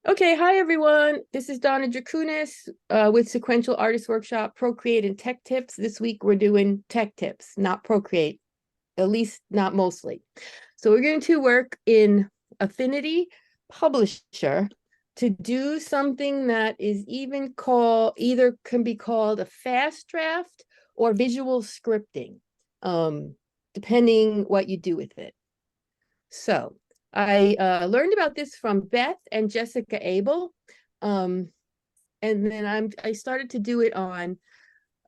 Okay, hi everyone. This is Donna Druchunas with Sequential Artist Workshop, Procreate and Tech Tips. This week we're doing tech tips, not Procreate, at least not mostly. So we're going to work in Affinity Publisher to do something that is either can be called a fast draft or visual scripting, depending what you do with it. So I learned about this from Beth and Jessica Abel. And then I started to do it on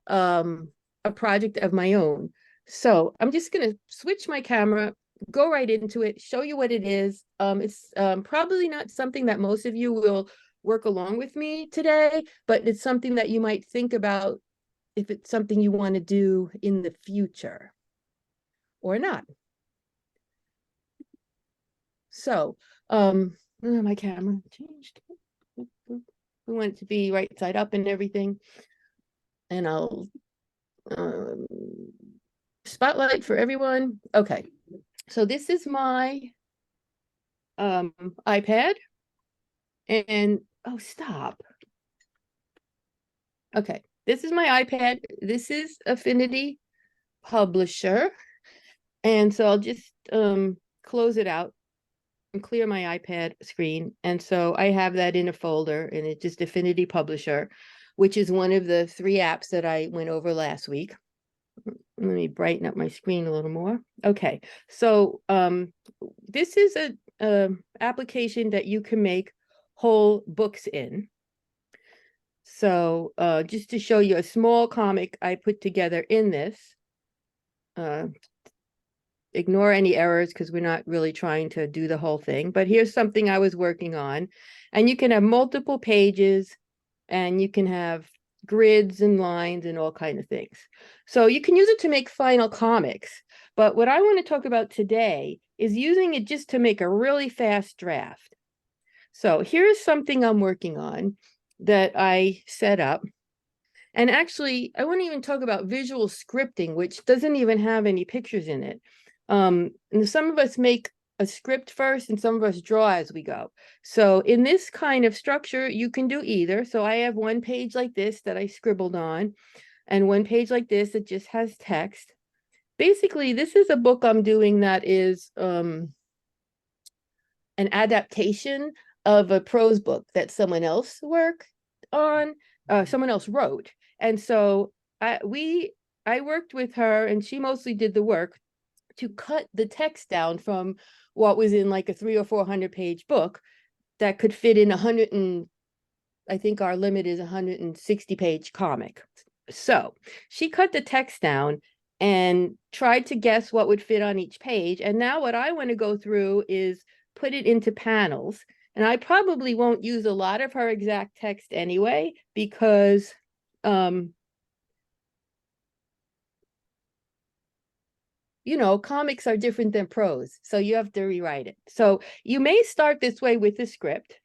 a project of my own. So I'm just going to switch my camera, go right into it, show you what it is. It's probably not something that most of you will work along with me today, but it's something that you might think about if it's something you want to do in the future or not. So, my camera changed. We want it to be right side up and everything. And I'll spotlight for everyone. Okay. So this is my iPad. And oh, stop. Okay. This is my iPad. This is Affinity Publisher. And so I'll just close it out and clear my iPad screen. And so I have that in a folder, and it's just Affinity Publisher, which is one of the 3 apps that I went over last week. Let me brighten up my screen a little more. Okay, so this is a application that you can make whole books in. So just to show you a small comic I put together in this. Ignore any errors because we're not really trying to do the whole thing. But here's something I was working on. And you can have multiple pages, and you can have grids and lines and all kinds of things. So you can use it to make final comics. But what I want to talk about today is using it just to make a really fast draft. So here's something I'm working on that I set up. And actually, I won't even talk about visual scripting, which doesn't even have any pictures in it. And some of us make a script first and some of us draw as we go. So in this kind of structure, you can do either. So I have one page like this that I scribbled on, and one page like this that just has text. Basically, this is a book I'm doing that is an adaptation of a prose book that someone else worked on, someone else wrote. And so I worked with her, and she mostly did the work to cut the text down from what was in like a 300 or 400 page book that could fit in 100 and I think our limit is 160 page comic. So she cut the text down and tried to guess what would fit on each page. And now what I want to go through is put it into panels. And I probably won't use a lot of her exact text anyway, because comics are different than prose, so you have to rewrite it. So you may start this way with the script,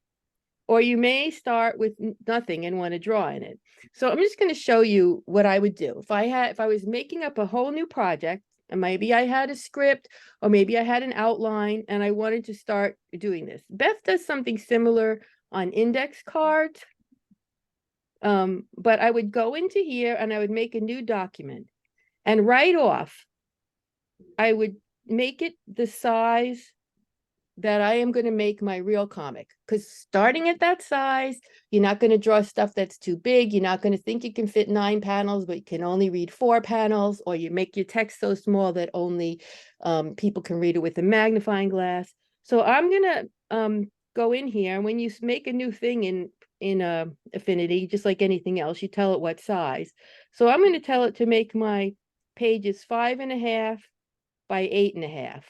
or you may start with nothing and want to draw in it. So I'm just going to show you what I would do. If I was making up a whole new project, and maybe I had a script, or maybe I had an outline, and I wanted to start doing this. Beth does something similar on index cards. But I would go into here and I would make a new document. And right off, I would make it the size that I am going to make my real comic. Because starting at that size, you're not going to draw stuff that's too big. You're not going to think you can fit 9 panels, but you can only read 4 panels, or you make your text so small that only people can read it with a magnifying glass. So I'm going to go in here. When you make a new thing in Affinity, just like anything else, you tell it what size. So I'm going to tell it to make my pages 5.5 by 8.5.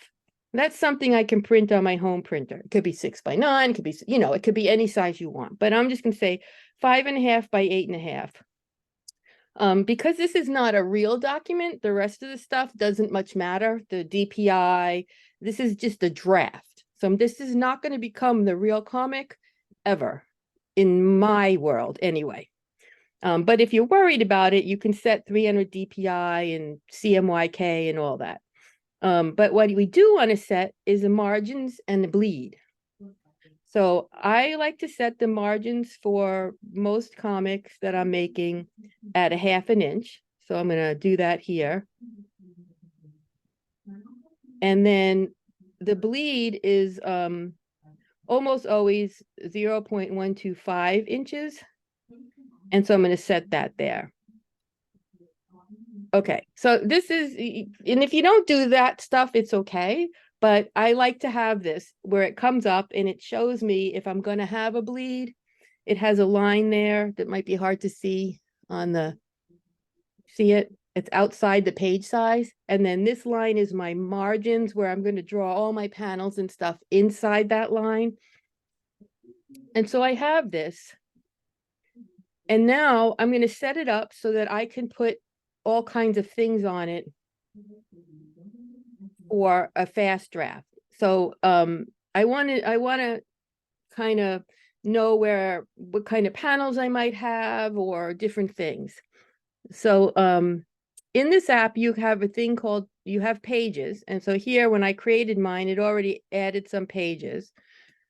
That's something I can print on my home printer. It could be 6x9, it could be, it could be any size you want, but I'm just going to say 5.5 by 8.5. Because this is not a real document, the rest of the stuff doesn't much matter. The DPI, this is just a draft. So this is not going to become the real comic ever, in my world anyway. But if you're worried about it, you can set 300 DPI and CMYK and all that. But what we do want to set is the margins and the bleed. So I like to set the margins for most comics that I'm making at 1/2 an inch. So I'm going to do that here. And then the bleed is almost always 0.125 inches. And so I'm going to set that there. Okay, so this is, and if you don't do that stuff, it's okay. But I like to have this where it comes up and it shows me if I'm going to have a bleed. It has a line there that might be hard to see on the, see it? It's outside the page size. And then this line is my margins where I'm going to draw all my panels and stuff inside that line. And so I have this. And now I'm going to set it up so that I can put all kinds of things on it for a fast draft. So I want to kind of know what kind of panels I might have or different things. So in this app, you have a thing called, you have pages. And so here, when I created mine, it already added some pages.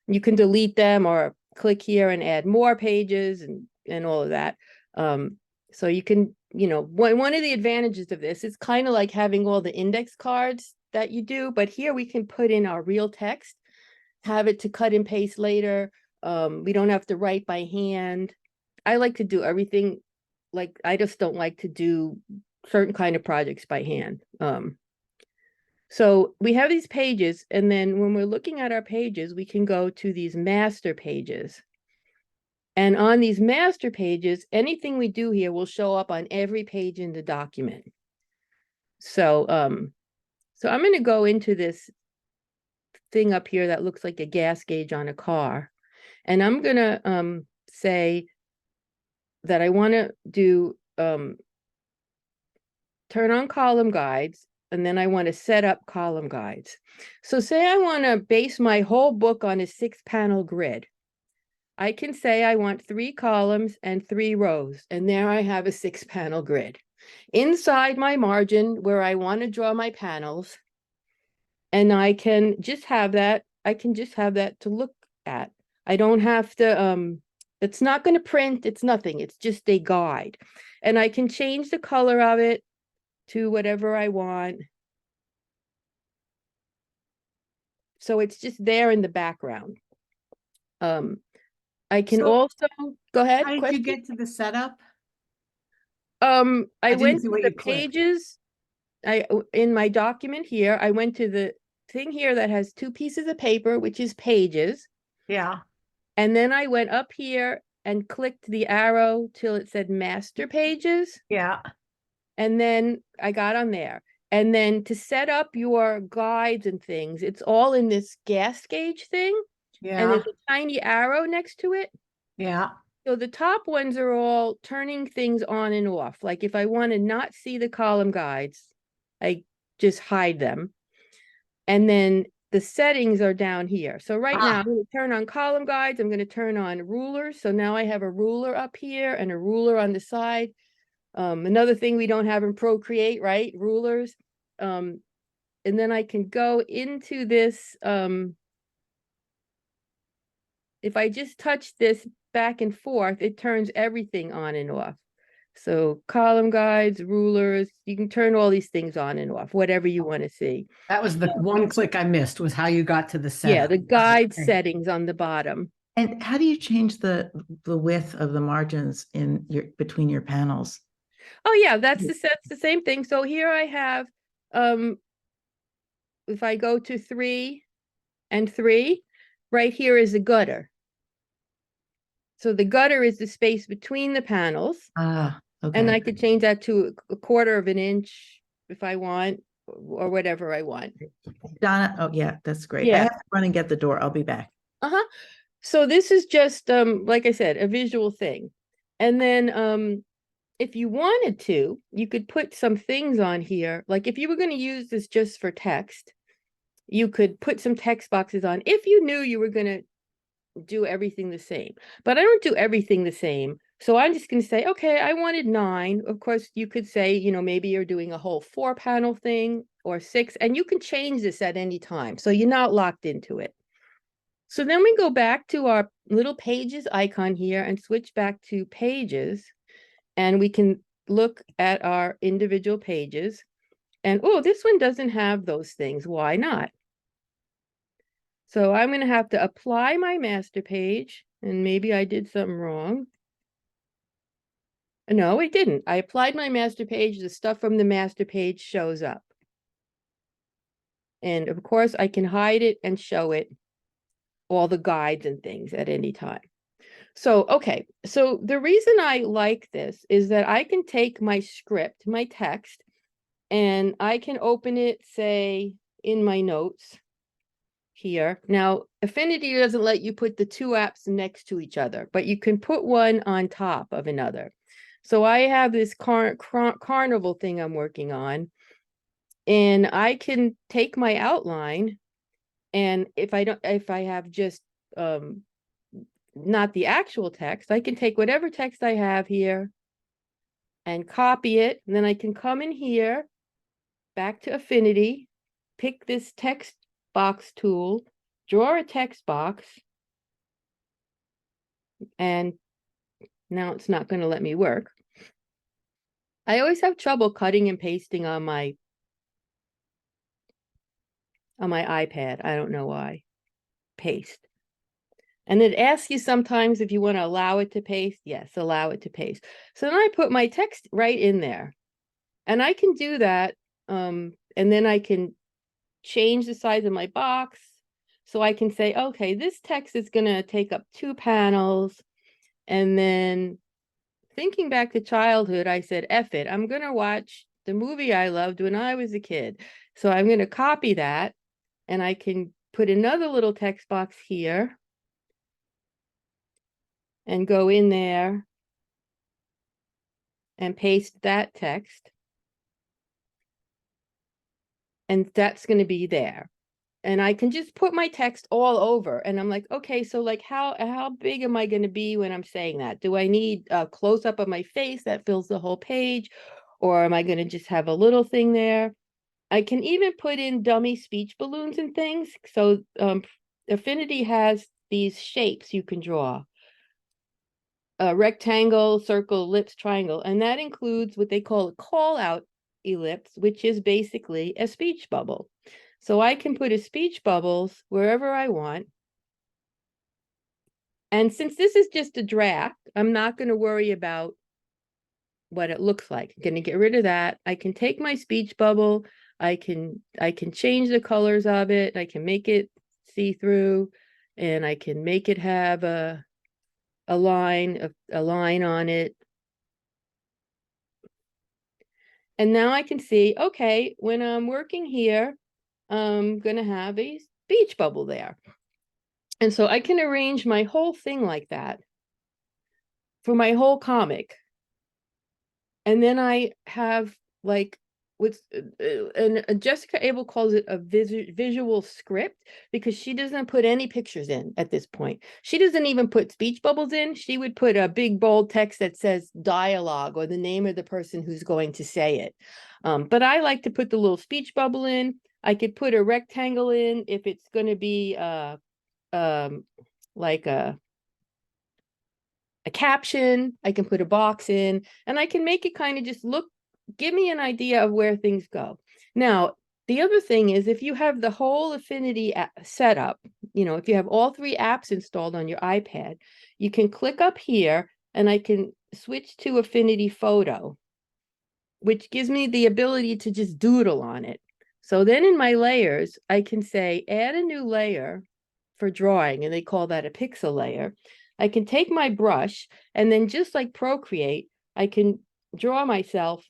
You can delete them or click here and add more pages and all of that. So you can, one of the advantages of this is kind of like having all the index cards that you do, but here we can put in our real text, have it to cut and paste later. We don't have to write by hand. I like to do everything. Like, I just don't like to do certain kind of projects by hand. So we have these pages, and then when we're looking at our pages, we can go to these master pages. And on these master pages, anything we do here will show up on every page in the document. So, so I'm going to go into this thing up here that looks like a gas gauge on a car. And I'm going to say that I want to do turn on column guides, and then I want to set up column guides. So say I want to base my whole book on a 6-panel grid. I can say I want 3 columns and 3 rows, and there I have a 6-panel grid. Inside my margin where I want to draw my panels, and I can just have that, to look at. I don't have to, it's not going to print, it's nothing, it's just a guide. And I can change the color of it to whatever I want. So it's just there in the background. I can also go ahead. How did you get to the setup? I went to the clicked. pages. In my document here, I went to the thing here that has 2 pieces of paper, which is pages. Yeah. And then I went up here and clicked the arrow till it said master pages. Yeah. And then I got on there. And then to set up your guides and things, it's all in this gas gauge thing. Yeah. And there's a tiny arrow next to it. Yeah. So the top ones are all turning things on and off. Like if I want to not see the column guides, I just hide them. And then the settings are down here. So right now I'm going to turn on column guides. I'm going to turn on rulers. So now I have a ruler up here and a ruler on the side. Another thing we don't have in Procreate, right? Rulers. And then I can go into this. If I just touch this back and forth, it turns everything on and off. So column guides, rulers, you can turn all these things on and off, whatever you want to see. That was the one click I missed, was how you got to the setup. Yeah, the guide settings on the bottom. And how do you change the width of the margins in between your panels? Oh yeah, that's the same thing. So here I have, if I go to 3 and 3, right here is the gutter. So the gutter is the space between the panels. Ah, okay. And I could change that to 1/4 of an inch if I want, or whatever I want. Donna, oh yeah, that's great. Yeah. I have to run and get the door. I'll be back. So this is just, like I said, a visual thing. And then if you wanted to, you could put some things on here. Like if you were going to use this just for text, you could put some text boxes on if you knew you were going to do everything the same. But I don't do everything the same. So I'm just going to say, okay, I wanted 9. Of course, you could say, maybe you're doing a whole 4-panel thing or 6, and you can change this at any time. So you're not locked into it. So then we go back to our little pages icon here and switch back to pages, and we can look at our individual pages. And oh, this one doesn't have those things. Why not? So I'm going to have to apply my master page, and maybe I did something wrong. No, it didn't. I applied my master page. The stuff from the master page shows up. And of course, I can hide it and show it all the guides and things at any time. So, okay. So the reason I like this is that I can take my script, my text, and I can open it, say, in my notes here. Now, Affinity doesn't let you put the two apps next to each other, but you can put one on top of another. So I have this carnival thing I'm working on, and I can take my outline, and if I have just not the actual text, I can take whatever text I have here and copy it, and then I can come in here, back to Affinity, pick this text box tool, draw a text box, and now it's not going to let me work. I always have trouble cutting and pasting on my iPad. I don't know why. Paste. And it asks you sometimes if you want to allow it to paste. Yes, allow it to paste. So then I put my text right in there. And I can do that. And then I can change the size of my box. So I can say, okay, this text is going to take up 2 panels. And then thinking back to childhood, I said, F it, I'm going to watch the movie I loved when I was a kid. So I'm going to copy that, and I can put another little text box here and go in there and paste that text. And that's going to be there. And I can just put my text all over. And I'm like, okay, so like how big am I going to be when I'm saying that? Do I need a close up of my face that fills the whole page? Or am I going to just have a little thing there? I can even put in dummy speech balloons and things. So Affinity has these shapes you can draw. A rectangle, circle, ellipse, triangle. And that includes what they call a call out ellipse, which is basically a speech bubble. So I can put a speech bubbles wherever I want. And since this is just a draft, I'm not going to worry about what it looks like. I'm going to get rid of that. I can take my speech bubble. I can change the colors of it. I can make it see-through, and I can make it have a line on it. And now I can see, okay, when I'm working here, I'm going to have a speech bubble there. And so I can arrange my whole thing like that for my whole comic. And then I have like what's and Jessica Abel calls it a visual script, because she doesn't put any pictures in at this point. She doesn't even put speech bubbles in. She would put a big bold text that says dialogue or the name of the person who's going to say it. But I like to put the little speech bubble in. I could put a rectangle in if it's going to be like a caption. I can put a box in, and I can make it kind of just give me an idea of where things go. Now, the other thing is, if you have the whole Affinity app set up, if you have all 3 apps installed on your iPad, you can click up here and I can switch to Affinity Photo, which gives me the ability to just doodle on it. So then in my layers, I can say, add a new layer for drawing, and they call that a pixel layer. I can take my brush, and then just like Procreate, I can draw myself,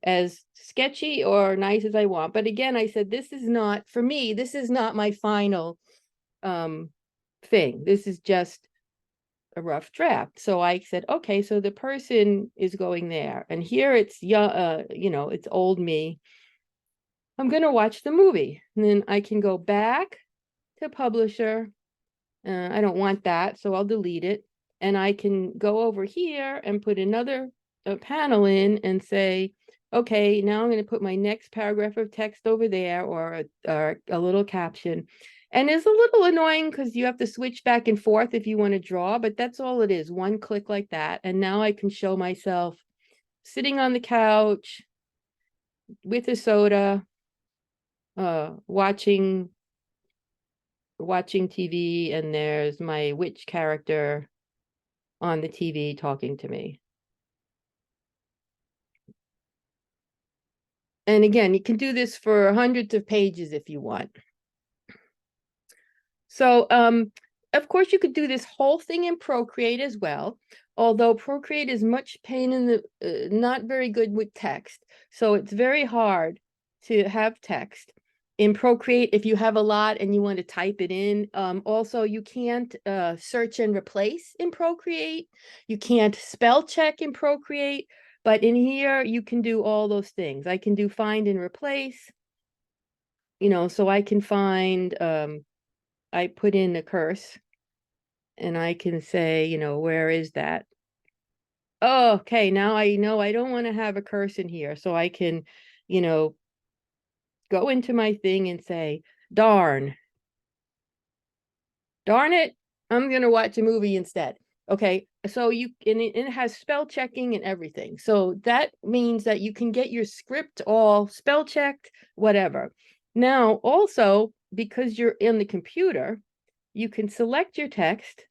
as sketchy or nice as I want. But again, I said, this is not, for me, this is not my final thing. This is just a rough draft. So I said, okay, so the person is going there. And here it's young, it's old me. I'm going to watch the movie. And then I can go back to publisher. I don't want that, so I'll delete it. And I can go over here and put another panel in and say, okay, now I'm going to put my next paragraph of text over there, or a little caption. And it's a little annoying because you have to switch back and forth if you want to draw, but that's all it is. One click like that. And now I can show myself sitting on the couch with a soda, watching TV, and there's my witch character on the TV talking to me. And again, you can do this for hundreds of pages if you want. So, of course, you could do this whole thing in Procreate as well, although Procreate is much pain in the, not very good with text. So it's very hard to have text in Procreate if you have a lot and you want to type it in. Also, you can't search and replace in Procreate. You can't spell check in Procreate. But in here, you can do all those things. I can do find and replace, so I can find, I put in a curse and I can say, where is that? Oh, okay, now I know I don't want to have a curse in here. So I can, go into my thing and say, darn it, I'm going to watch a movie instead. Okay, so it has spell checking and everything. So that means that you can get your script all spell checked, whatever. Now, also, because you're in the computer, you can select your text,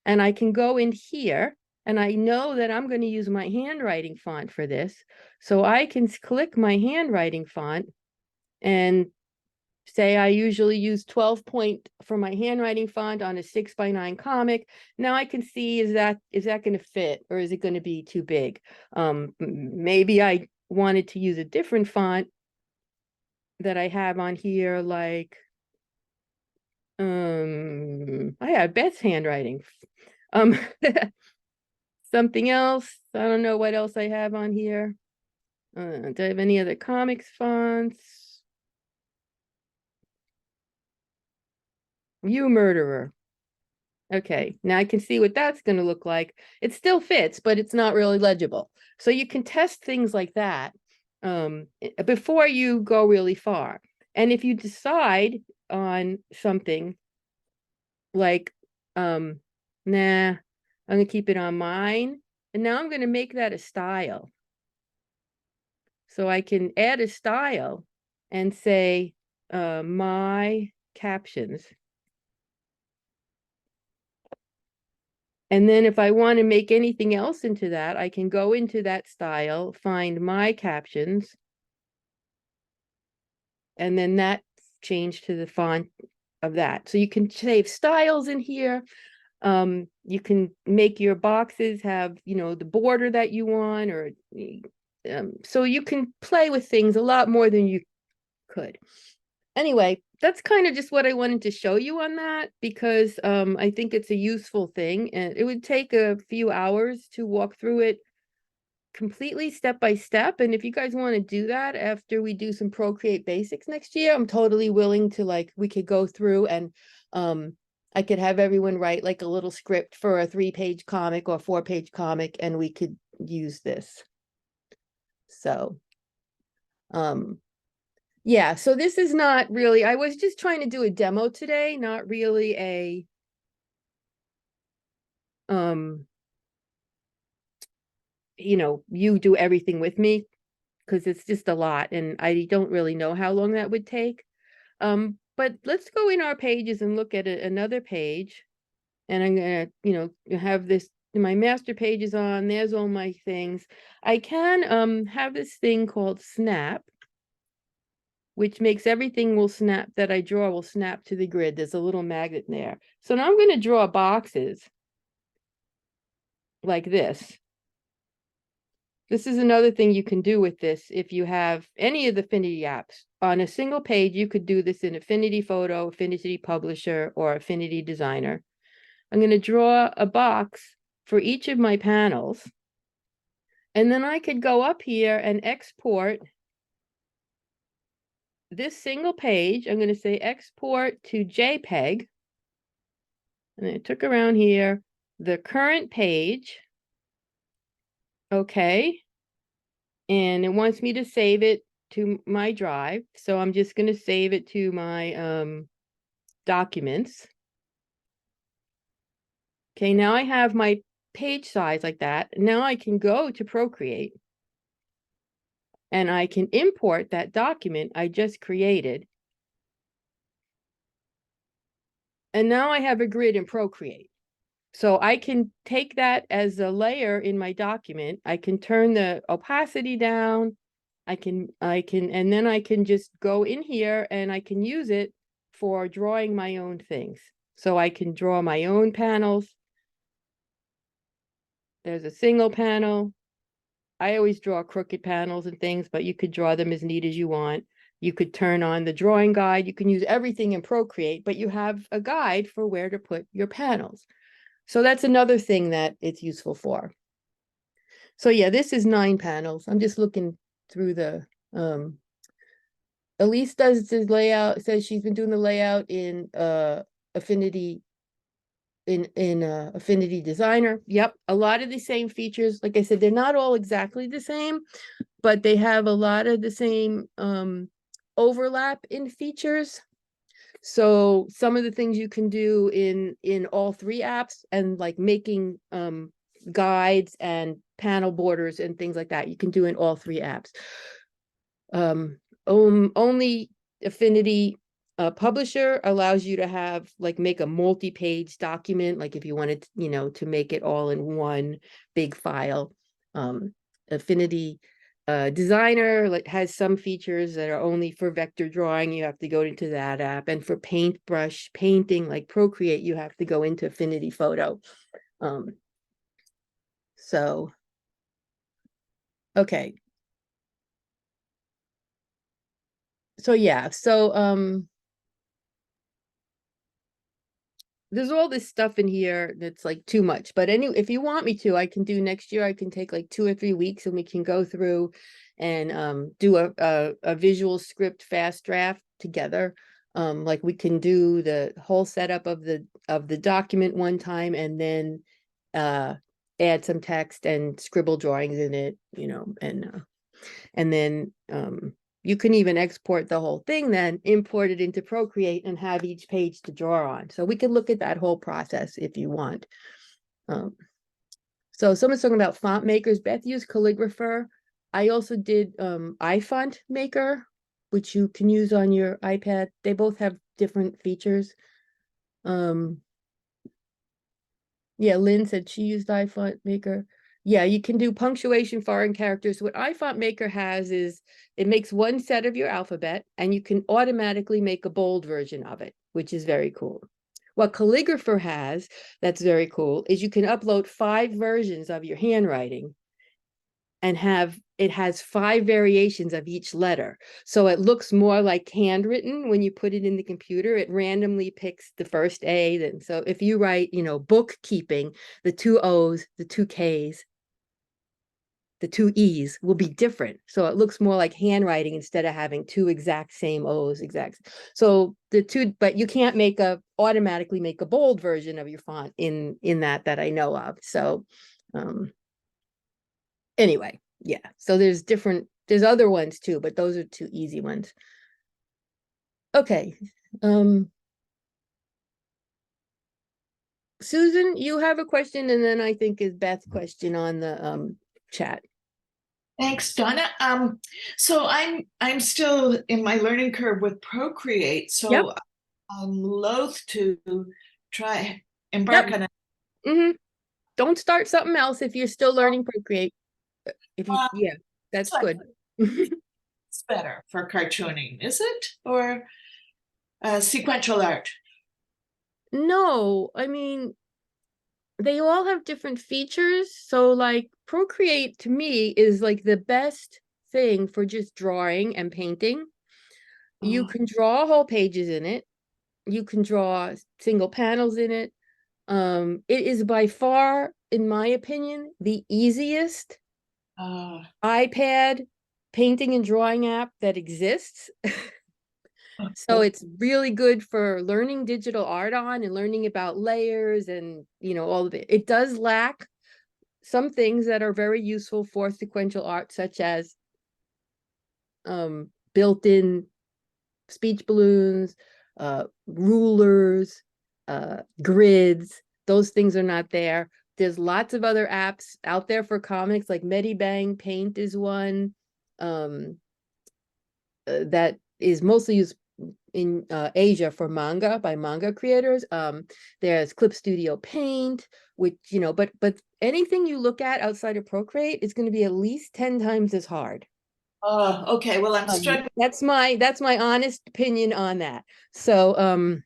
and I can go in here, and I know that I'm going to use my handwriting font for this. So I can click my handwriting font and say I usually use 12 point for my handwriting font on a 6x9 comic. Now I can see, is that going to fit, or is it going to be too big? Maybe I wanted to use a different font that I have on here, like I have Beth's handwriting. Something else. I don't know what else I have on here. Do I have any other comics fonts? You murderer. Okay, now I can see what that's going to look like. It still fits, but it's not really legible. So you can test things like that before you go really far. And if you decide on something like, nah, I'm going to keep it on mine. And now I'm going to make that a style. So I can add a style and say, my captions. And then if I want to make anything else into that, I can go into that style, find my captions, and then that changed to the font of that. So you can save styles in here. You can make your boxes have, the border that you want, or so you can play with things a lot more than you could. Anyway, that's kind of just what I wanted to show you on that, because I think it's a useful thing, and it would take a few hours to walk through it completely step by step. And if you guys want to do that after we do some Procreate basics next year, I'm totally willing to, we could go through and I could have everyone write like a little script for a 3-page comic or 4-page comic, and we could use this. So yeah, so this is not really, I was just trying to do a demo today, not really a you do everything with me, because it's just a lot and I don't really know how long that would take. But let's go in our pages and look at another page, and I'm gonna, have this, my master pages on, there's all my things. I can have this thing called snap, which makes everything that I draw will snap to the grid. There's a little magnet there. So now I'm going to draw boxes like this. This is another thing you can do with this. If you have any of the Affinity apps on a single page, you could do this in Affinity Photo, Affinity Publisher, or Affinity Designer. I'm going to draw a box for each of my panels. And then I could go up here and export this single page. I'm going to say export to JPEG. And I took around here the current page. Okay. and it wants me to save it to my drive. So I'm just going to save it to my documents. Okay, now I have my page size like that. Now I can go to Procreate and I can import that document I just created. And now I have a grid in Procreate. So I can take that as a layer in my document. I can turn the opacity down. And then I can just go in here and I can use it for drawing my own things. So I can draw my own panels. There's a single panel. I always draw crooked panels and things, but you could draw them as neat as you want. You could turn on the drawing guide. You can use everything in Procreate, but you have a guide for where to put your panels. So that's another thing that it's useful for. So yeah, this is 9 panels. I'm just looking through the, Elise does the layout, says she's been doing the layout in Affinity, in Affinity Designer. Yep, a lot of the same features. Like I said, they're not all exactly the same, but they have a lot of the same overlap in features. So some of the things you can do in all 3 apps, and like making guides and panel borders and things like that, you can do in all 3 apps. Only Affinity Publisher allows you to have like make a multi-page document, like if you wanted, to make it all in one big file. Affinity Designer has some features that are only for vector drawing. You have to go into that app, and for paintbrush painting like Procreate, you have to go into Affinity Photo. So okay, so yeah, so there's all this stuff in here that's like too much, but if you want me to, I can do next year. I can take like 2 or 3 weeks and we can go through and do a visual script fast draft together. Like we can do the whole setup of the document one time, and then add some text and scribble drawings in it, and then you can even export the whole thing, then import it into Procreate and have each page to draw on. So we can look at that whole process if you want. So someone's talking about font makers. Beth used Calligrapher. I also did iFont Maker, which you can use on your iPad. They both have different features. Yeah, Lynn said she used iFont Maker. Yeah, you can do punctuation, foreign characters. What iFont Maker has is it makes one set of your alphabet, and you can automatically make a bold version of it, which is very cool. What Calligrapher has that's very cool is you can upload 5 versions of your handwriting and it has 5 variations of each letter. So it looks more like handwritten when you put it in the computer. It randomly picks the first A. Then, so if you write, bookkeeping, the 2 O's, the 2 K's, the 2 E's will be different. So it looks more like handwriting instead of having 2 exact same O's, So but you can't automatically make a bold version of your font in that I know of. So, anyway, yeah. So there's other ones too, but those are 2 easy ones. Okay. Susan, you have a question, and then I think is Beth's question on the chat. Thanks, Donna. So I'm still in my learning curve with Procreate, so Yep. I'm loath to embark on it. Don't start something else if you're still learning Procreate. Yeah, that's good. It's better for cartooning, is it? Or sequential art? No, I mean, they all have different features. So like Procreate to me is like the best thing for just drawing and painting. You can draw whole pages in it. You can draw single panels in it. It is by far, in my opinion, the easiest iPad painting and drawing app that exists. So it's really good for learning digital art on and learning about layers and all of it. It does lack some things that are very useful for sequential art, such as built-in speech balloons, rulers, grids. Those things are not there. There's lots of other apps out there for comics, like MediBang Paint is one that is mostly used in Asia for manga by manga creators. There's Clip Studio Paint, which, you know, but anything you look at outside of Procreate is going to be at least 10 times as hard. Oh, okay. Well, I'm struggling. That's my honest opinion on that. So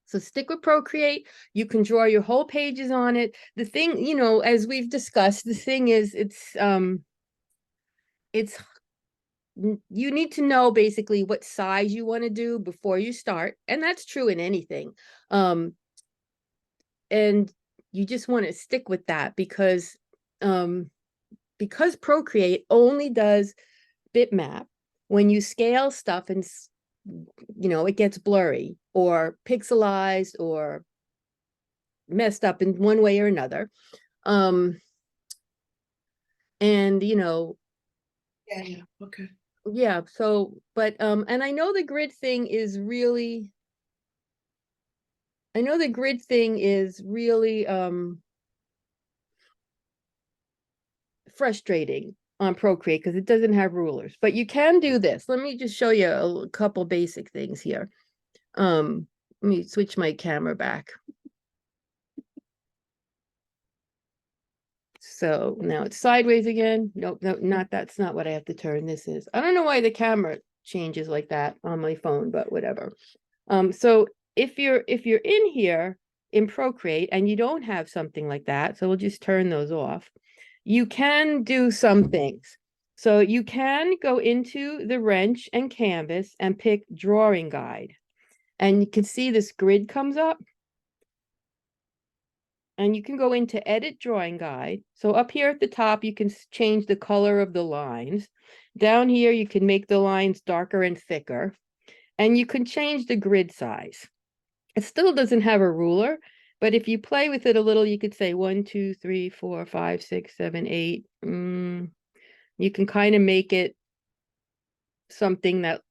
so stick with Procreate. You can draw your whole pages on it. The thing, you know, as we've discussed, the thing is it's you need to know basically what size you want to do before you start, and that's true in anything. And you just want to stick with that because Procreate only does bitmap. When you scale stuff and, you know, it gets blurry or pixelized or messed up in one way or another. And, you know, Yeah. Okay. yeah, so, but, and I know the grid thing is really, frustrating on Procreate because it doesn't have rulers, but you can do this. Let me just show you a couple basic things here. Let me switch my camera back. So now it's sideways again. Nope, that's not what I have to turn. This is, I don't know why the camera changes like that on my phone, but whatever. So if you're in here in Procreate and you don't have something like that, so we'll just turn those off. You can do some things. So you can go into the wrench and canvas and pick drawing guide. And you can see this grid comes up. And you can go into edit drawing guide. So up here at the top, you can change the color of the lines. Down here, you can make the lines darker and thicker. And you can change the grid size. It still doesn't have a ruler, but if you play with it a little, you could say 1, 2, 3, 4, 5, 6, 7, 8. You can kind of make it something that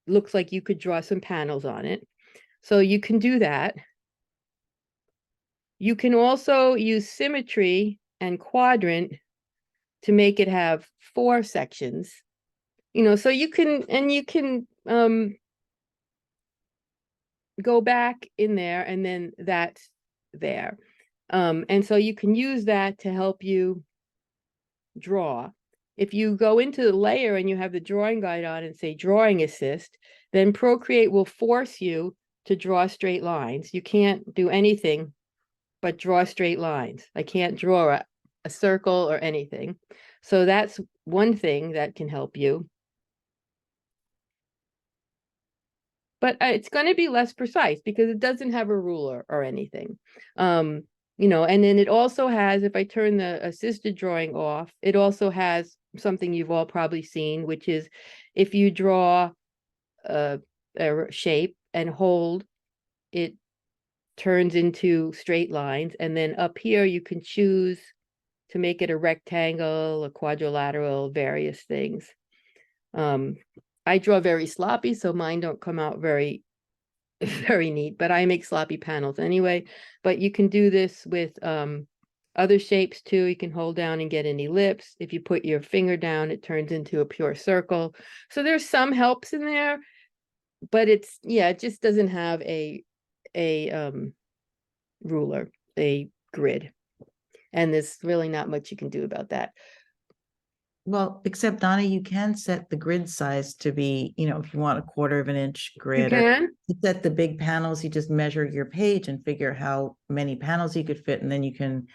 looks like you could draw some panels on it. So you can do that. You can also use symmetry and quadrant to make it have 4 sections. You know, so you can go back in there and then that's there. And so you can use that to help you draw. If you go into the layer and you have the drawing guide on and say drawing assist, then Procreate will force you to draw straight lines. You can't do anything but draw straight lines. I can't draw a circle or anything. So that's one thing that can help you. But it's going to be less precise because it doesn't have a ruler or anything. You know, and then it also has, if I turn the assisted drawing off, it also has something you've all probably seen, which is if you draw a shape and hold, it turns into straight lines. And then up here, you can choose to make it a rectangle, a quadrilateral, various things. I draw very sloppy, so mine don't come out very neat, but I make sloppy panels anyway. But you can do this with other shapes too. You can hold down and get an ellipse. If you put your finger down, it turns into a pure circle. So there's some helps in there, but it's, yeah, it just doesn't have a ruler, a grid. And there's really not much you can do about that. Well, except Donna, you can set the grid size to be, you know, if you want a 1/4 of an inch grid. You can? To set the big panels, you just measure your page and figure how many panels you could fit, and then you can.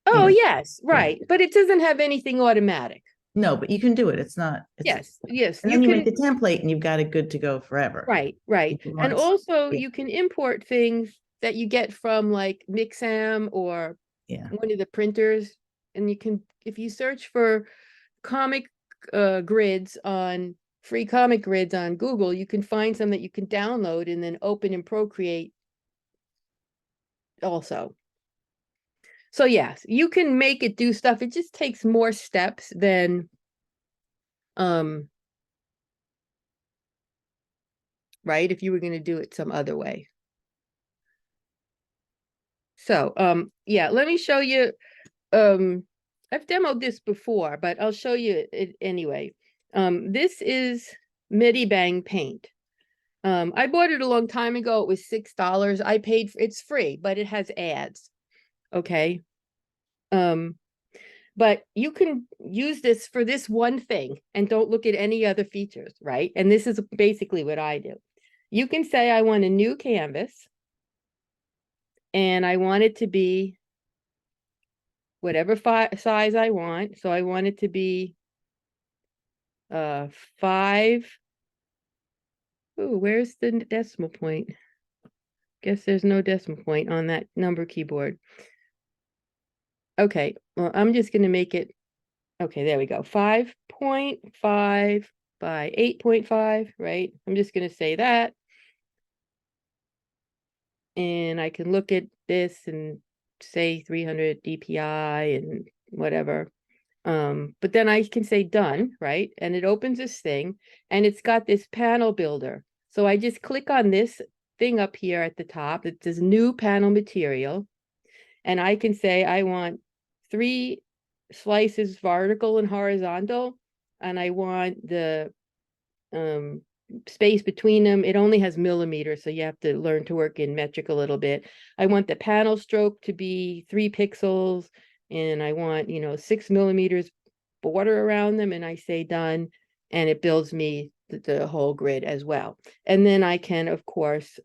Oh, know, yes, right. But it doesn't have anything automatic. No, but you can do it. It's not. Yes, yes. And then you make the template and you've got it good to go forever. Right. If you And want- also yeah. you can import things that you get from like Mixam or Yeah. one of the printers. And you can, if you search for comic grids on free comic grids on Google, you can find some that you can download and then open in Procreate also. So yes, you can make it do stuff. It just takes more steps than right, if you were going to do it some other way. So yeah, let me show you. I've demoed this before, but I'll show you it anyway. This is MediBang paint. I bought it a long time ago. It was $6. I paid for it's free, but it has ads. Okay. But you can use this for this one thing and don't look at any other features, right? And this is basically what I do. You can say I want a new canvas and I want it to be whatever size I want. So I want it to be 5. Ooh, where's the decimal point? Guess there's no decimal point on that number keyboard. Okay, well, I'm just going to make it. Okay, there we go. 5.5 by 8.5, right? I'm just going to say that. And I can look at this and say 300 DPI and whatever. But then I can say done, right? And it opens this thing and it's got this panel builder. So I just click on this thing up here at the top. It says new panel material. And I can say I want 3 slices vertical and horizontal. And I want the space between them. It only has millimeters, so you have to learn to work in metric a little bit. I want the panel stroke to be 3 pixels. And I want, 6 millimeters border around them, and I say done, and it builds me the whole grid as well. And then I can, of course,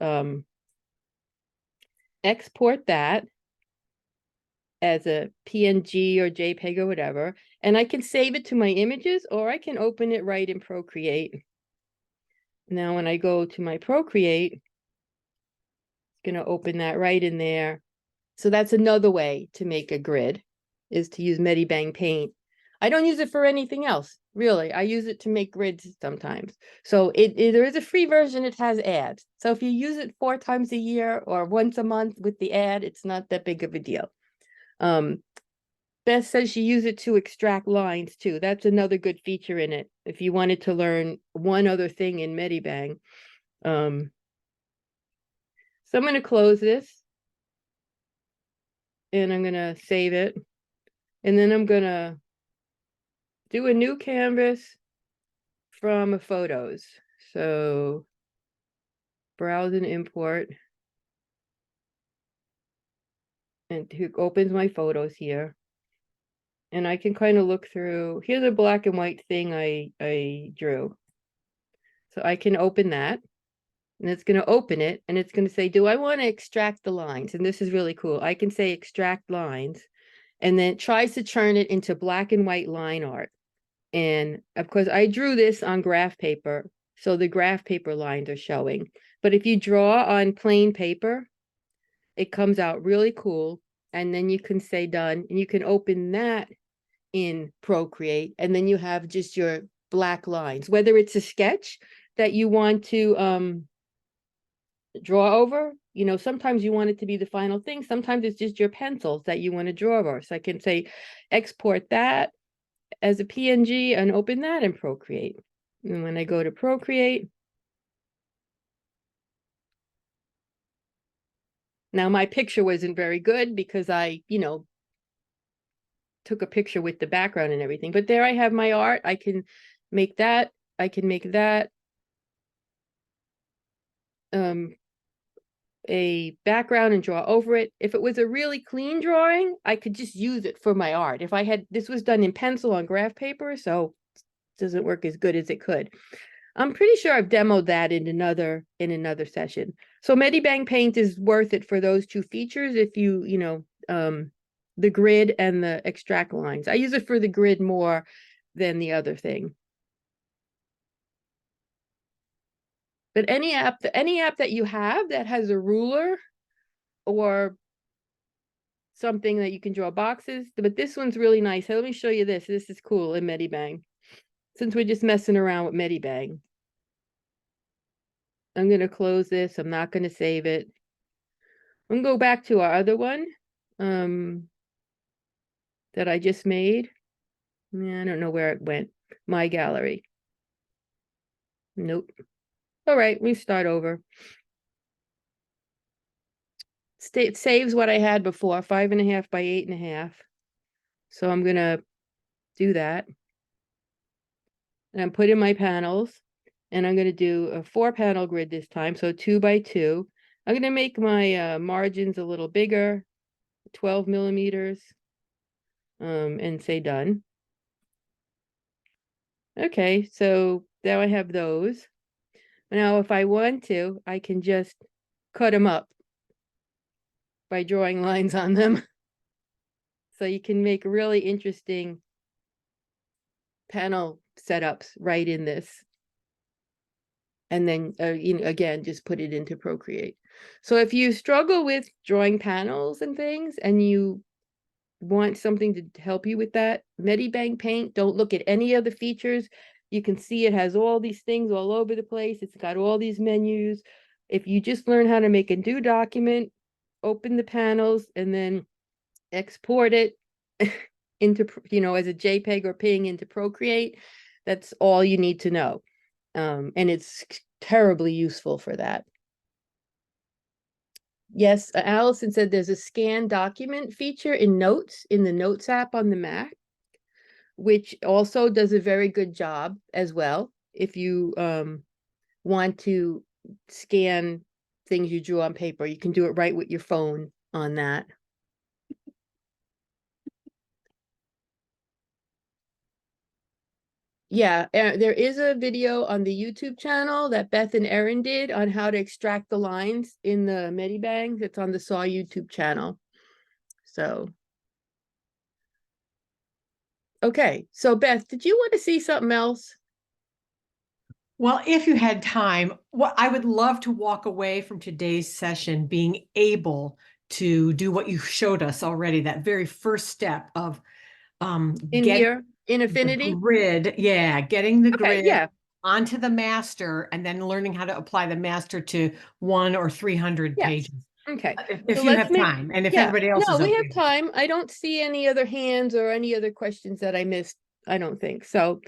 export that as a PNG or JPEG or whatever, and I can save it to my images, or I can open it right in Procreate. Now, when I go to my Procreate, it's going to open that right in there. So that's another way to make a grid, is to use MediBang Paint. I don't use it for anything else, really. I use it to make grids sometimes. So there is a free version. It has ads. So if you use it 4 times a year or once a month with the ad, it's not that big of a deal. Beth says she used it to extract lines too. That's another good feature in it. If you wanted to learn one other thing in MediBang. So I'm going to close this. And I'm going to save it. And then I'm going to do a new canvas from photos. So browse and import. And it opens my photos here. And I can kind of look through. Here's a black and white thing I drew. So I can open that. And it's going to open it. And it's going to say, do I want to extract the lines? And this is really cool. I can say extract lines. And then it tries to turn it into black and white line art. And of course, I drew this on graph paper. So the graph paper lines are showing. But if you draw on plain paper, it comes out really cool. And then you can say done. And you can open that in Procreate. And then you have just your black lines. Whether it's a sketch that you want to draw over, sometimes you want it to be the final thing. Sometimes it's just your pencils that you want to draw over. So I can say export that as a PNG and open that in Procreate. And when I go to Procreate, now my picture wasn't very good because I, took a picture with the background and everything, but there I have my art. I can make that. I can make that a background and draw over it. If it was a really clean drawing, I could just use it for my art. If I had, this was done in pencil on graph paper, so it doesn't work as good as it could. I'm pretty sure I've demoed that in another session. So MediBang Paint is worth it for those 2 features. If you, the grid and the extract lines. I use it for the grid more than the other thing. But any app that you have that has a ruler or something that you can draw boxes, but this one's really nice. So let me show you this. This is cool in MediBang. Since we're just messing around with MediBang. I'm going to close this. I'm not going to save it. I'm going to go back to our other one. that I just made. Yeah, I don't know where it went. My gallery. Nope. All right, we start over. It saves what I had before, 5.5 by 8.5. So I'm gonna do that. And I'm putting my panels, and I'm gonna do a 4-panel grid this time, so 2 by 2. I'm gonna make my margins a little bigger, 12 millimeters, and say done. Okay, so now I have those. Now, if I want to, I can just cut them up by drawing lines on them. So you can make really interesting panel setups right in this. And then, again, just put it into Procreate. So if you struggle with drawing panels and things, and you want something to help you with that, MediBang Paint, don't look at any of the features. You can see it has all these things all over the place. It's got all these menus. If you just learn how to make a new document, open the panels, and then export it into, as a JPEG or PNG into Procreate, that's all you need to know. And it's terribly useful for that. Yes, Allison said there's a scan document feature in Notes, in the Notes app on the Mac, which also does a very good job as well. If you want to scan things you drew on paper, you can do it right with your phone on that. Yeah, there is a video on the YouTube channel that Beth and Erin did on how to extract the lines in the MediBang. It's on the Saw YouTube channel. So, okay. So Beth, did you want to see something else? Well, if you had time, I would love to walk away from today's session being able to do what you showed us already, that very first step of In getting here, in Affinity? the grid, getting the Okay, grid yeah. onto the master, and then learning how to apply the master to 100 or 300 Yes. pages. Okay. If So you let's have time, and if yeah. everybody else No, is we okay. have time. I don't see any other hands or any other questions that I missed. I don't think so.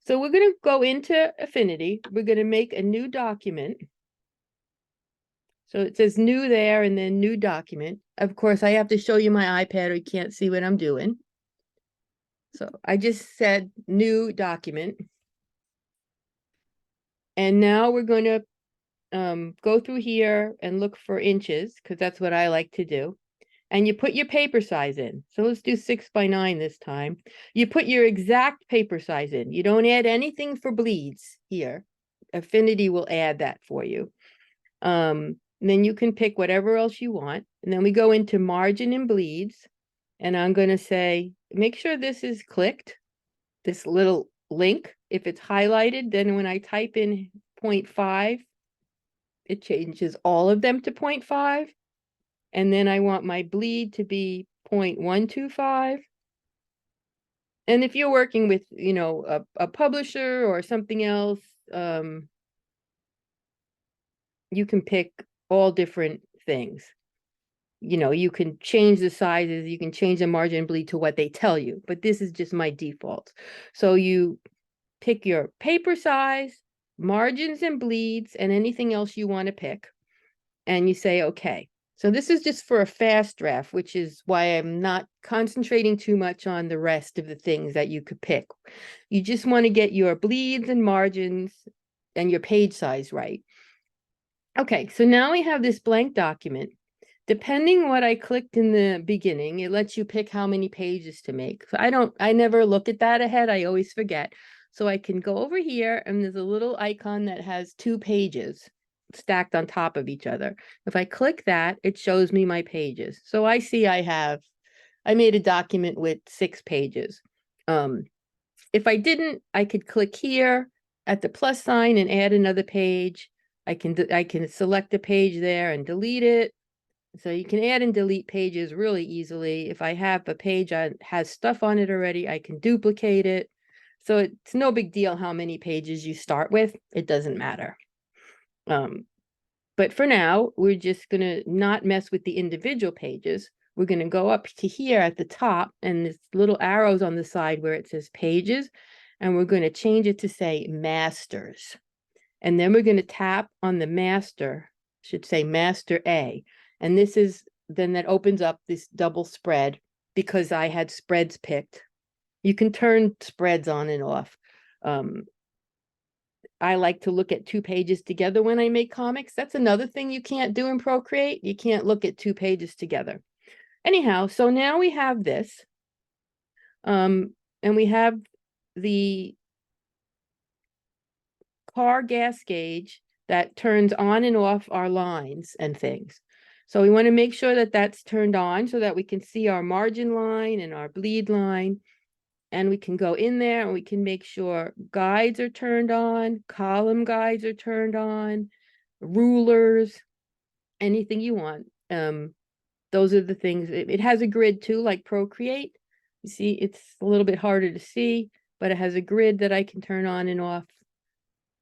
So we're going to go into Affinity. We're going to make a new document. So it says new there and then new document. Of course, I have to show you my iPad or you can't see what I'm doing. So I just said new document. And now we're going to go through here and look for inches, because that's what I like to do. And you put your paper size in. So let's do 6 by 9 this time. You put your exact paper size in. You don't add anything for bleeds here. Affinity will add that for you. Then you can pick whatever else you want. And then we go into margin and bleeds. And I'm going to say, make sure this is clicked, this little link. If it's highlighted, then when I type in 0.5, it changes all of them to 0.5. And then I want my bleed to be 0.125. And if you're working with, a publisher or something else, you can pick all different things. You can change the sizes, you can change the margin bleed to what they tell you, but this is just my default. So you pick your paper size, margins and bleeds, and anything else you want to pick. And you say, okay. So this is just for a fast draft, which is why I'm not concentrating too much on the rest of the things that you could pick. You just want to get your bleeds and margins and your page size right. Okay, so now we have this blank document. Depending what I clicked in the beginning, it lets you pick how many pages to make. So I never look at that ahead. I always forget. So I can go over here and there's a little icon that has 2 pages stacked on top of each other. If I click that, it shows me my pages. So I see I made a document with 6 pages. If I didn't, I could click here at the plus sign and add another page. I can select a page there and delete it. So you can add and delete pages really easily. If I have a page that has stuff on it already, I can duplicate it. So it's no big deal how many pages you start with. It doesn't matter. But for now, we're just going to not mess with the individual pages. we're going to go up to here at the top, and this little arrows on the side where it says pages, and we're going to change it to say masters. And then we're going to tap on the master, should say master A. And this is, then that opens up this double spread because I had spreads picked. You can turn spreads on and off. I like to look at 2 pages together when I make comics. That's another thing you can't do in Procreate. You can't look at 2 pages together. Anyhow, so now we have this. And we have the car gas gauge that turns on and off our lines and things. So we want to make sure that that's turned on so that we can see our margin line and our bleed line. And we can go in there and we can make sure guides are turned on, column guides are turned on, rulers, anything you want. Those are the things. It has a grid too, like Procreate. You see, it's a little bit harder to see, but it has a grid that I can turn on and off.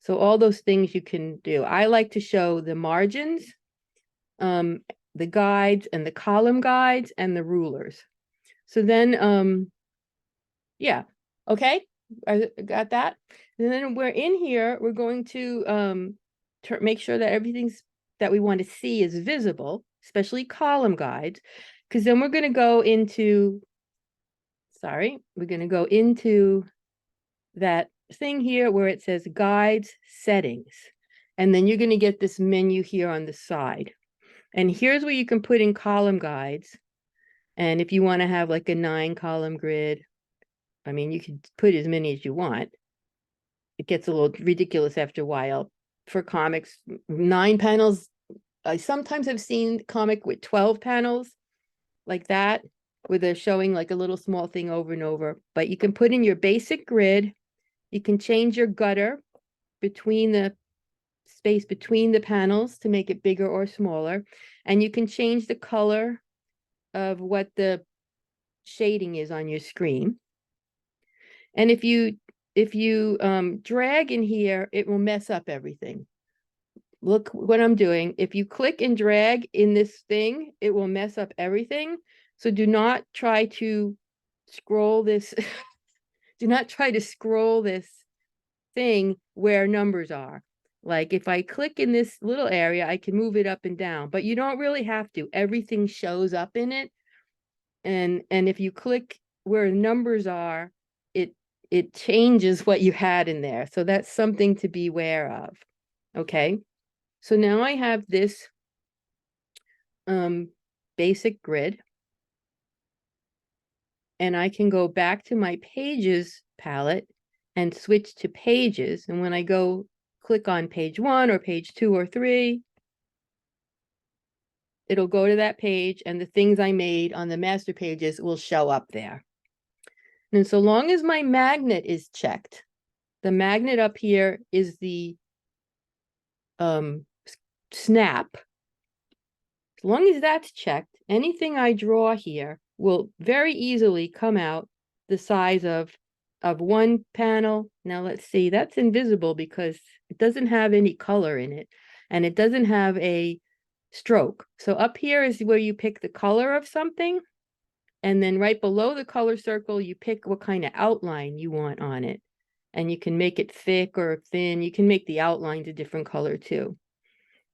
So all those things you can do. I like to show the margins, the guides and the column guides and the rulers. So then, yeah, okay, I got that. And then we're in here, we're going to make sure that everything's that we want to see is visible, especially column guides, because then we're going to go into, we're going to go into that thing here where it says guides settings. And then you're going to get this menu here on the side. And here's where you can put in column guides. And if you want to have like a 9-column grid, I mean, you can put as many as you want. It gets a little ridiculous after a while. For comics, 9 panels. I sometimes have seen comic with 12 panels like that, where they're showing like a little small thing over and over. But you can put in your basic grid. You can change your gutter between the space between the panels to make it bigger or smaller. And you can change the color of what the shading is on your screen. And if you drag in here, it will mess up everything. Look what I'm doing. If you click and drag in this thing, it will mess up everything. So do not try to scroll this. Do not try to scroll this thing where numbers are. Like if I click in this little area, I can move it up and down, but you don't really have to. Everything shows up in it. And if you click where numbers are, it changes what you had in there. So that's something to be aware of. Okay. So now I have this basic grid. And I can go back to my pages palette and switch to pages. And when I go click on page 1 or page 2 or 3, it'll go to that page and the things I made on the master pages will show up there. And so long as my magnet is checked, the magnet up here is the snap. As long as that's checked, anything I draw here will very easily come out the size of one panel. Now let's see, that's invisible because it doesn't have any color in it and it doesn't have a stroke. So up here is where you pick the color of something. And then right below the color circle, you pick what kind of outline you want on it. And you can make it thick or thin. You can make the outlines a different color too.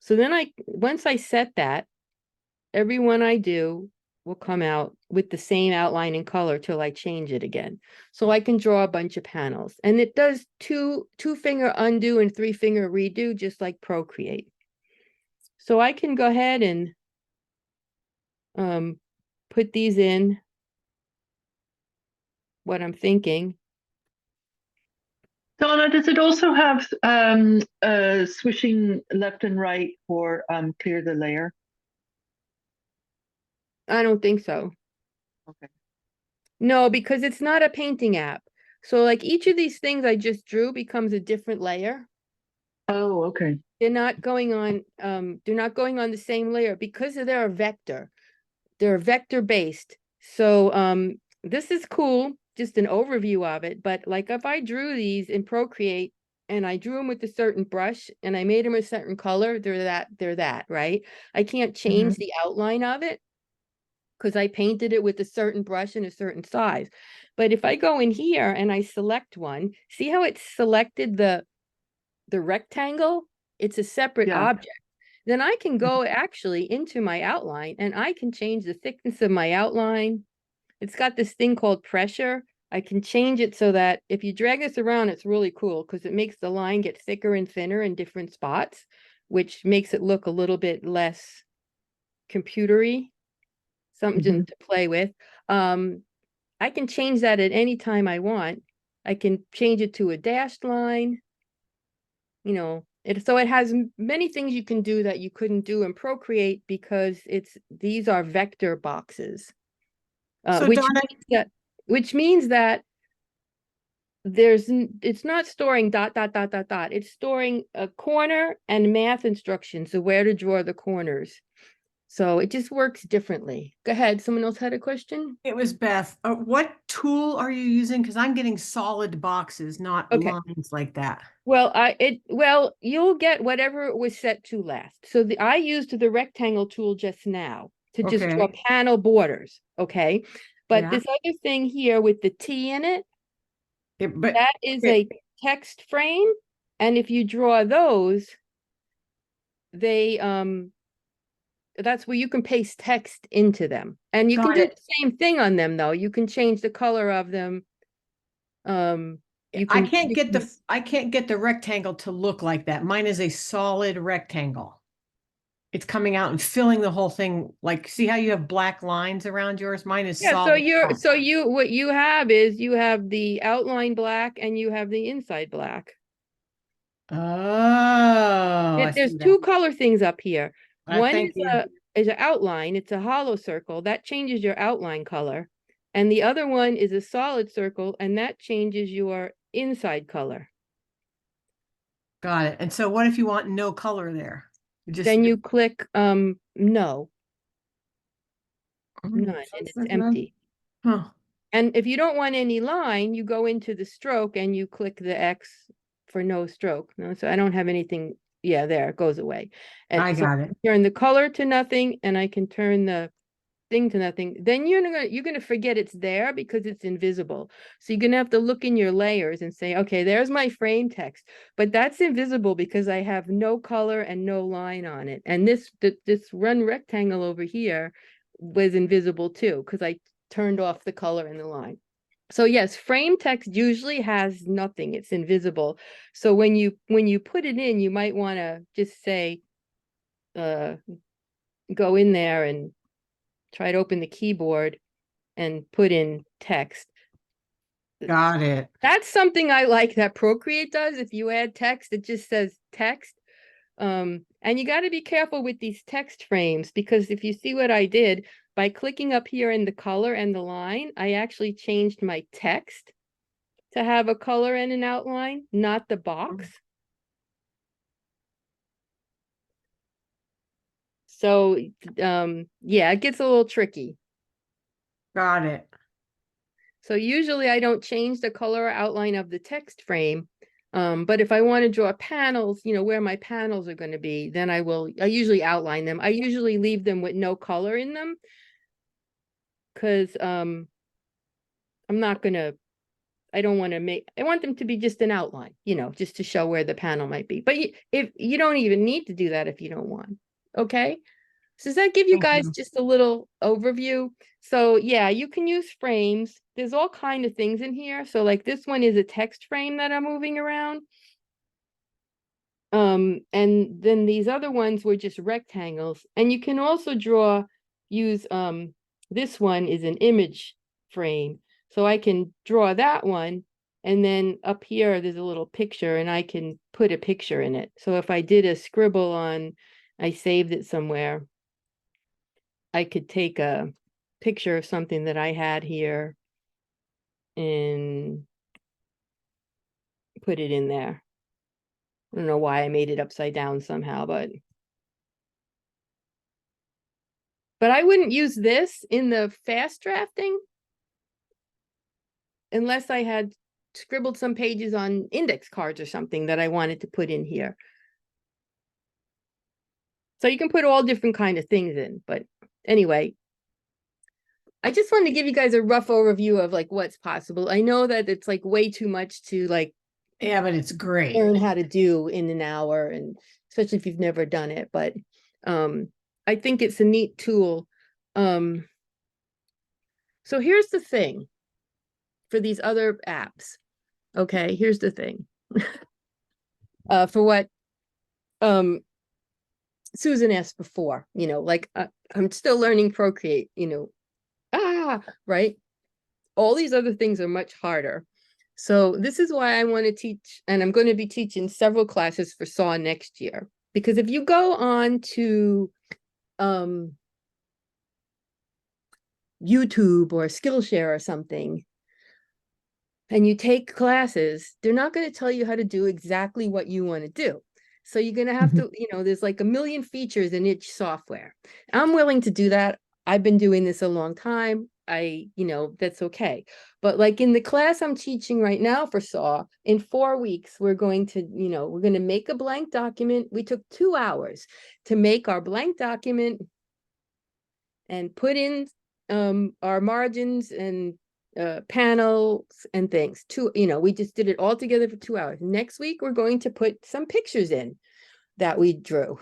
So then once I set that, every one I do will come out with the same outline and color till I change it again. So I can draw a bunch of panels. And it does two-finger undo and 3-finger redo, just like Procreate. So I can go ahead and put these in what I'm thinking. Donna, does it also have swishing left and right for clear the layer? I don't think so. Okay. No, because it's not a painting app. So like each of these things I just drew becomes a different layer. Oh, okay. They're not going on the same layer because they're a vector. They're vector based. So this is cool, just an overview of it. But like if I drew these in Procreate and I drew them with a certain brush and I made them a certain color, they're that, right? I can't change the outline of it because I painted it with a certain brush and a certain size. But if I go in here and I select one, see how it's selected the rectangle? It's a separate Yeah. object. Then I can go actually into my outline and I can change the thickness of my outline. It's got this thing called pressure. I can change it so that if you drag this around, it's really cool because it makes the line get thicker and thinner in different spots, which makes it look a little bit less computery, something to play with. I can change that at any time I want. I can change it to a dashed line. You know, so it has many things you can do that you couldn't do in Procreate because these are vector boxes. So Which Donna, means that it's not storing ... It's storing a corner and math instructions of where to draw the corners. So it just works differently. Go ahead. Someone else had a question? it was Beth. What tool are you using? Because I'm getting solid boxes, not Okay. lines like that. Well, you'll get whatever it was set to last. So I used the rectangle tool just now to just draw Okay. panel borders. Okay. But Yeah. this other thing here with the T in it, But that is it- a text frame. And if you draw those, that's where you can paste text into them. And you can Got do it. the same thing on them though. You can change the color of them. I can't get the rectangle to look like that. Mine is a solid rectangle. It's coming out and filling the whole thing. Like, see how you have black lines around yours? Mine is Yeah, solid. what you have is you have the outline black and you have the inside black. Oh, I There's see that. two color things up here. One Thank you. is an outline, it's a hollow circle, that changes your outline color. And the other one is a solid circle, and that changes your inside color. Got it. And so what if you want no color there? Then you click no, Mm, none, and it's that's empty. Huh. And if you don't want any line, you go into the stroke and you click the X for no stroke. No, so I don't have anything. Yeah, there, it goes away. And I so got it. turn the color to nothing, and I can turn the thing to nothing. Then you're gonna forget it's there because it's invisible. So you're gonna have to look in your layers and say, okay, there's my frame text, but that's invisible because I have no color and no line on it. And this run rectangle over here was invisible too because I turned off the color and the line. So yes, frame text usually has nothing. It's invisible. So when you put it in, you might want to just say, go in there and try to open the keyboard and put in text. Got it. That's something I like that Procreate does. If you add text, it just says text. And you got to be careful with these text frames because if you see what I did, by clicking up here in the color and the line, I actually changed my text to have a color and an outline, not the box. So, yeah, it gets a little tricky. Got it. So usually I don't change the color or outline of the text frame. But if I want to draw panels, where my panels are going to be, then I usually outline them. I usually leave them with no color in them. Because I'm not going to, I don't want to I want them to be just an outline, just to show where the panel might be. But if you don't even need to do that if you don't want. Okay. So does that give you guys just a little overview? So yeah, you can use frames. There's all kind of things in here. So like this one is a text frame that I'm moving around. And then these other ones were just rectangles. And you can also use this one is an image frame. So I can draw that one. And then up here, there's a little picture and I can put a picture in it. So if I did a scribble I saved it somewhere, I could take a picture of something that I had here and put it in there. I don't know why I made it upside down somehow, but I wouldn't use this in the fast drafting unless I had scribbled some pages on index cards or something that I wanted to put in here. So you can put all different kind of things in, but anyway, I just wanted to give you guys a rough overview of like what's possible. I know that it's like way too much to like Yeah, but it's great. learn how to do in an hour, and especially if you've never done it, but I think it's a neat tool. So here's the thing for these other apps. Okay, here's the thing. For what Susan asked before, like I'm still learning Procreate, right? All these other things are much harder. So this is why I want to teach, and I'm going to be teaching several classes for SAW next year. Because if you go on to YouTube or Skillshare or something, and you take classes, they're not going to tell you how to do exactly what you want to do. So you're going to have to, there's like a million features in each software. I'm willing to do that. I've been doing this a long time. That's okay. But like in the class I'm teaching right now for SAW, in 4 weeks, we're going to make a blank document. We took 2 hours to make our blank document and put in our margins and panels and things. We just did it all together for 2 hours. Next week, we're going to put some pictures in that we drew.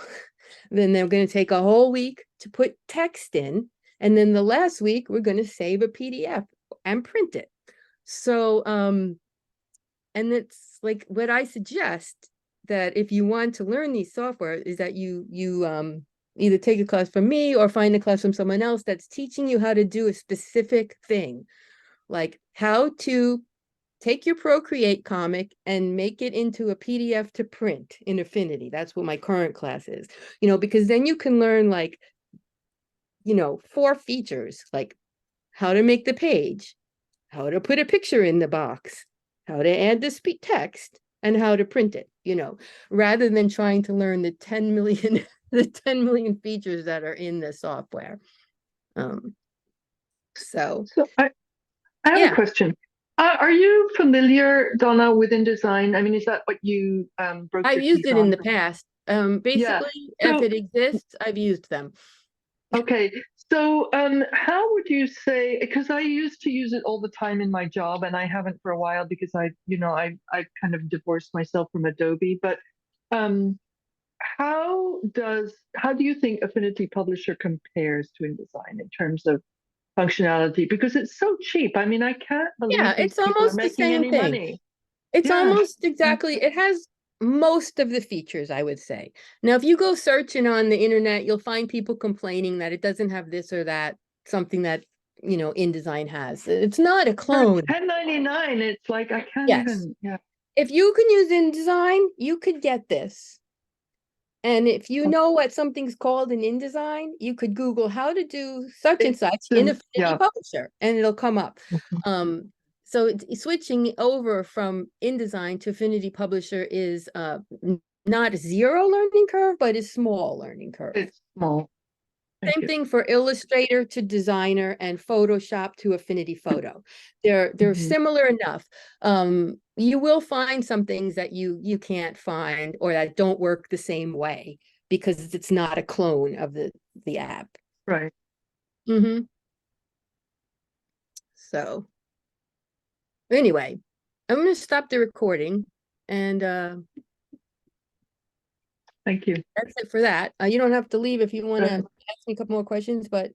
Then they're going to take a whole week to put text in. And then the last week, we're going to save a PDF and print it. So, and it's like what I suggest that if you want to learn these software is that you either take a class from me or find a class from someone else that's teaching you how to do a specific thing, like how to take your Procreate comic and make it into a PDF to print in Affinity. That's what my current class is, because then you can learn like, 4 features, like how to make the page, how to put a picture in the box, how to add the text, and how to print it, rather than trying to learn the 10 million features that are in the software. So I have Yeah. a question. Are you familiar, Donna, with InDesign? I mean, is that what you broke I've your used teeth it in on? the past. Basically, if So- it exists, I've used them. Okay, so how would you say, because I used to use it all the time in my job and I haven't for a while because I kind of divorced myself from Adobe, but how do you think Affinity Publisher compares to InDesign in terms of functionality? Because it's so cheap. I mean, I can't believe Yeah, these it's people are almost the making same any thing. money. It's Yeah. almost exactly, it has most of the features, I would say. Now, if you go searching on the internet, you'll find people complaining that it doesn't have this or that, something that, InDesign has. It's not a For clone. $10.99, it's like I can't Yes. even, yeah. If you can use InDesign, you could get this. And if you Oh. know what something's called in InDesign, you could Google how to do such and It's such in Affinity yeah. Publisher, and it'll come up. Mhm. So switching over from InDesign to Affinity Publisher is not a zero learning curve, but a small learning curve. It's small. Thank Same you. thing for Illustrator to Designer and Photoshop to Affinity Photo. They're Mhm. similar enough. You will find some things that you can't find or that don't work the same way because it's not a clone of the app. Right. So anyway, I'm going to stop the recording, and Thank you. that's it for that. You don't have to leave if you want to Right. ask me a couple more questions, but